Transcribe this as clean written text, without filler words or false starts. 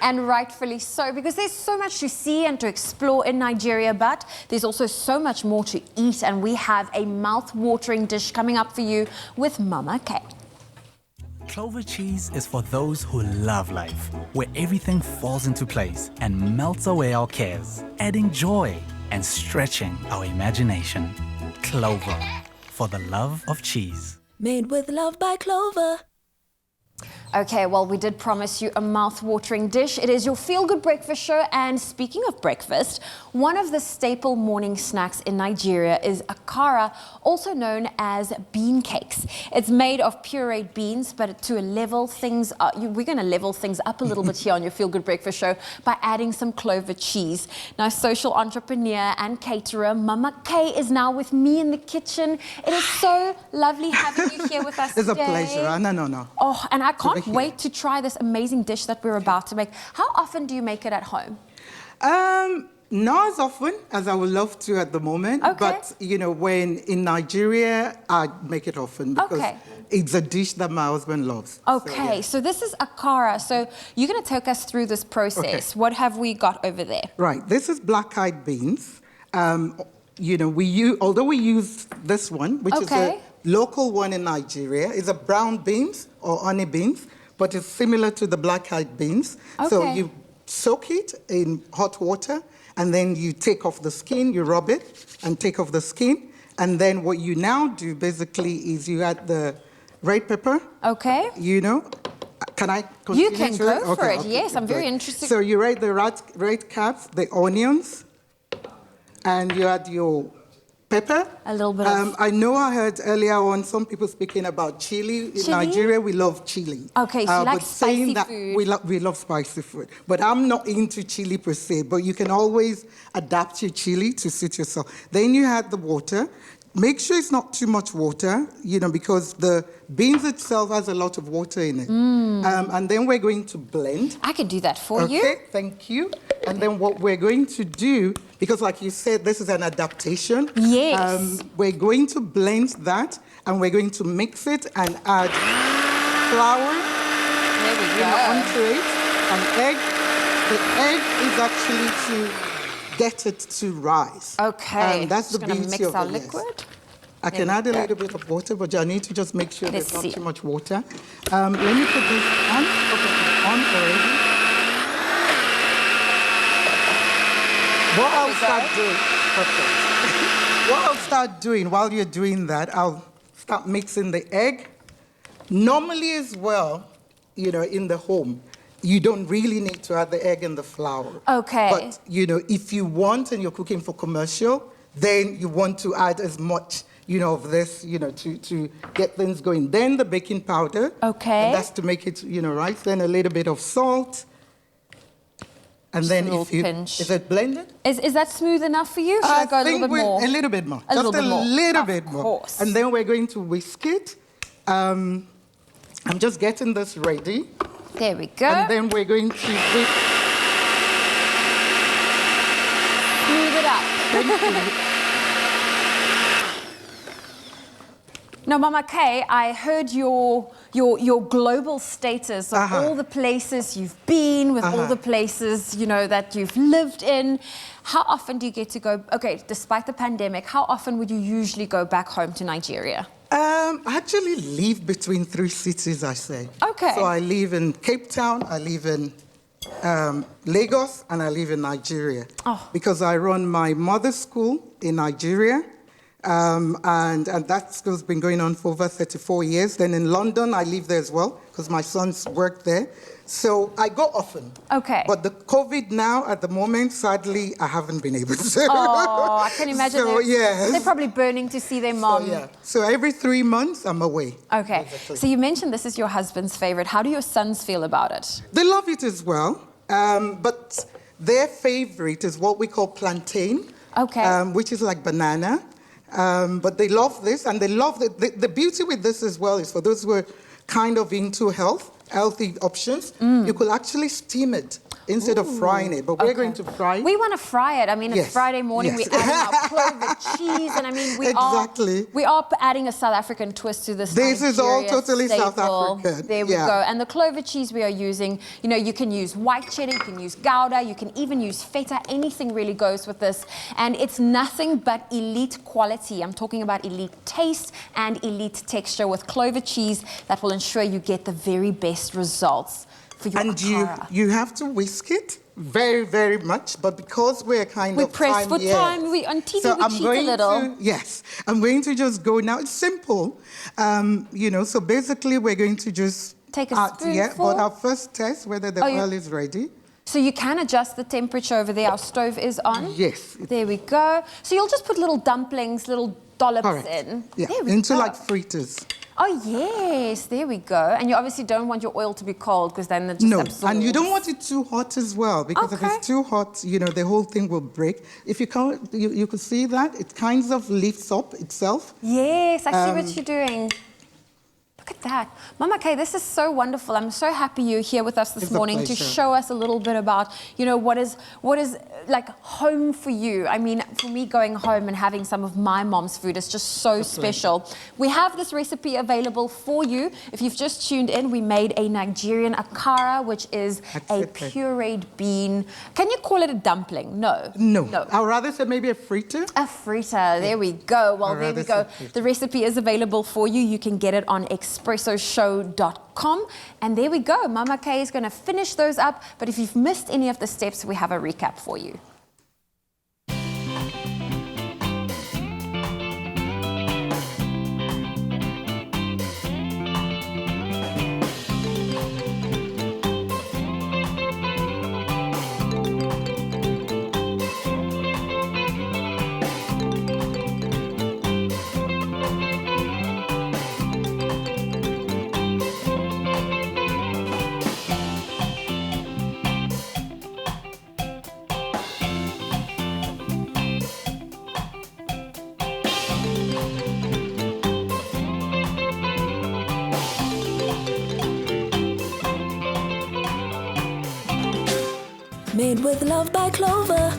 And rightfully so, because there's so much to see and to explore in Nigeria, but there's also so much more to eat, and we have a mouth-watering dish coming up for you with Mama K. Clover cheese is for those who love life, where everything falls into place and melts away our cares, adding joy and stretching our imagination. Clover, for the love of cheese. Made with love by Clover. Okay, well, we did promise you a mouth-watering dish. It is your feel-good breakfast show, and speaking of breakfast, one of the staple morning snacks in Nigeria is Akara, also known as bean cakes. It's made of pureed beans, but to level things up, we're going to level things up a little bit here on your feel-good breakfast show by adding some Clover cheese. Now, social entrepreneur and caterer Mama K is now with me in the kitchen. It is so lovely having you here with us It's today. a pleasure. No. Oh, and I can't wait to try this amazing dish that we're about to make. How often do you make it at home? Not as often as I would love to at the moment. Okay. But, you know, when in Nigeria, I make it often because it's a dish that my husband loves. Okay, so this is Akara. So you're going to take us through this process. What have we got over there? Right. This is black-eyed beans. You know, although we use this one, which is a local one in Nigeria, it's a brown beans or honey beans, but it's similar to the black-eyed beans. So you soak it in hot water, and then you take off the skin, you rub it, and take off the skin. And then what you now do, basically, is you add the red pepper. Okay. You know, can I continue? You can go for it, yes. I'm very interested. So you add the red caps, the onions, and you add your pepper. A little bit of... I know I heard earlier on some people speaking about chili. In Nigeria, we love chili. Okay, so you like spicy food. We love spicy food. But I'm not into chili per se, but you can always adapt your chili to suit yourself. Then you add the water. Make sure it's not too much water, you know, because the beans itself has a lot of water in it. And then we're going to blend. I can do that for you. Okay, thank you. And then what we're going to do, because like you said, this is an adaptation. Yes. We're going to blend that, and we're going to mix it and add flour. There we go. Onto it, an egg. The egg is actually to get it to rise. Okay. And that's the beauty of it. Mix our liquid. I can add a little bit of water, but I need to just make sure there's not too much water. Let me put this on. Okay, it's on already. What I'll start doing while you're doing that, I'll start mixing the egg. Normally as well, you know, in the home, you don't really need to add the egg and the flour. Okay. But, you know, if you want and you're cooking for commercial, then you want to add as much, you know, of this, you know, to get things going. Then the baking powder. Okay. And that's to make it, you know, right. Then a little bit of salt. And then if you... Pinch. Is it blended? Is that smooth enough for you? Should I go a little bit more? A little bit more. Just a little bit more. Of course. And then we're going to whisk it. I'm just getting this ready. There we go. And then we're going to whip. Smooth it up. Thank you. Now, Mama K, I heard your global status of all the places you've been, with all the places, you know, that you've lived in. How often do you get to go, despite the pandemic, how often would you usually go back home to Nigeria? I actually live between 3 cities, I say. Okay. So I live in Cape Town, I live in Lagos, and I live in Nigeria. Oh. Because I run my mother's school in Nigeria, and that school's been going on for over 34 years. Then in London, I live there as well, because my sons work there. So I go often. Okay. But the COVID now, at the moment, sadly, I haven't been able to. Oh, I can imagine. So, they're probably burning to see their mom. So, so every 3 months, I'm away. Okay. Basically. So you mentioned this is your husband's favorite. How do your sons feel about it? They love it as well. But their favorite is what we call plantain. Okay. Which is like banana. But they love this, and they love the beauty with this as well is for those who are kind of into healthy options, you could actually steam it. instead of frying it. But we're going to fry it. We want to fry it. I mean, it's Yes, Friday morning. yes. We're adding our Clover cheese, and I mean, we are adding a South African twist to this. This is all Nigeria totally staple. South African. There we go. And the Clover cheese we are using, you know, you can use white cheddar, you can use Gouda, you can even use feta. Anything really goes with this, and it's nothing but elite quality. I'm talking about elite taste and elite texture with Clover cheese that will ensure you get the very best results for your Akara. You have to whisk it very, very much, but because we're we press for time. We on TV we cheat a little. Yes, I'm going to just go now. It's simple, you know. So basically, we're going to just take a spoonful. Yeah, but our first test whether the oil is ready. So you can adjust the temperature over there. Our stove is on. Yes. There we go. So you'll just put little dumplings, little dollops in. Yeah, there we into go. like fritters. Oh, yes. There we go. And you obviously don't want your oil to be cold because then it just absorbs. And you don't want it too hot as well because if it's too hot, you know, the whole thing will break. If you can't, you could see that. It kind of lifts up itself. Yes, I see what you're doing. Look at that. Mama Kay, this is so wonderful. I'm so happy you're here with us this morning to show us a little bit about, you know, what is like home for you. I mean, for me, going home and having some of my mom's food is just so special. We have this recipe available for you. If you've just tuned in, we made a Nigerian Akara, which is a pureed bean. Can you call it a dumpling? No. No. I would rather say maybe a fritter. A fritter. There we go. Well, there we go. The recipe is available for you. You can get it on espressoshow.com. And there we go. Mama Kay is going to finish those up. But if you've missed any of the steps, we have a recap for you. Made with love by Clover.